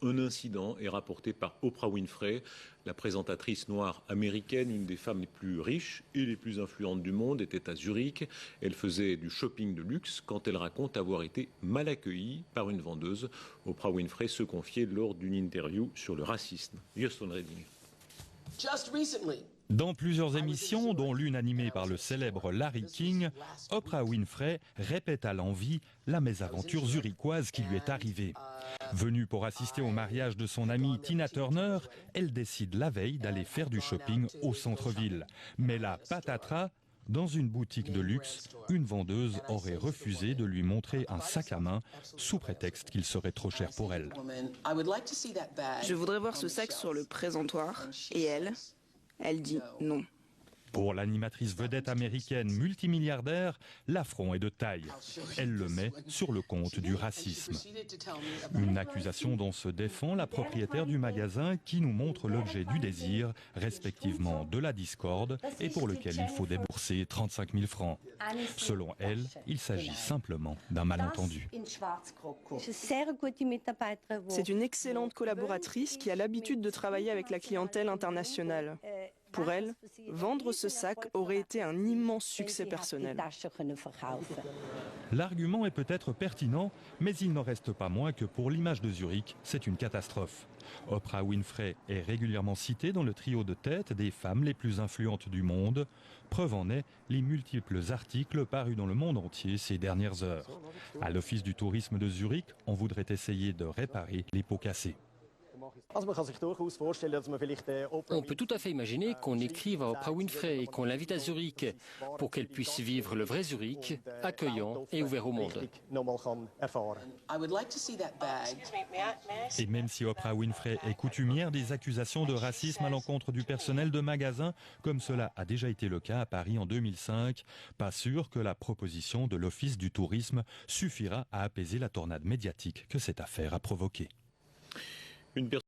Un incident est rapporté par Oprah Winfrey, la présentatrice noire américaine, une des femmes les plus riches et les plus influentes du monde, était à Zurich. Elle faisait du shopping de luxe quand elle raconte avoir été mal accueillie par une vendeuse. Oprah Winfrey se confiait lors d'une interview sur le racisme. Houston Redding. Dans plusieurs émissions, dont l'une animée par le célèbre Larry King, Oprah Winfrey répète à l'envi la mésaventure zurichoise qui lui est arrivée. Venue pour assister au mariage de son amie Tina Turner, elle décide la veille d'aller faire du shopping au centre-ville. Mais là, patatras, dans une boutique de luxe, une vendeuse aurait refusé de lui montrer un sac à main sous prétexte qu'il serait trop cher pour elle. Je voudrais voir ce sac sur le présentoir. Et elle dit non. Pour l'animatrice vedette américaine multimilliardaire, l'affront est de taille. Elle le met sur le compte du racisme. Une accusation dont se défend la propriétaire du magasin qui nous montre l'objet du désir, respectivement de la discorde, et pour lequel il faut débourser 35 000 francs. Selon elle, il s'agit simplement d'un malentendu. C'est une excellente collaboratrice qui a l'habitude de travailler avec la clientèle internationale. Pour elle, vendre ce sac aurait été un immense succès personnel. L'argument est peut-être pertinent, mais il n'en reste pas moins que pour l'image de Zurich, c'est une catastrophe. Oprah Winfrey est régulièrement citée dans le trio de tête des femmes les plus influentes du monde. Preuve en est les multiples articles parus dans le monde entier ces dernières heures. À l'Office du tourisme de Zurich, on voudrait essayer de réparer les pots cassés. On peut tout à fait imaginer qu'on écrive à Oprah Winfrey et qu'on l'invite à Zurich pour qu'elle puisse vivre le vrai Zurich, accueillant et ouvert au monde. Et même si Oprah Winfrey est coutumière des accusations de racisme à l'encontre du personnel de magasins, comme cela a déjà été le cas à Paris en 2005, pas sûr que la proposition de l'Office du tourisme suffira à apaiser la tornade médiatique que cette affaire a provoquée.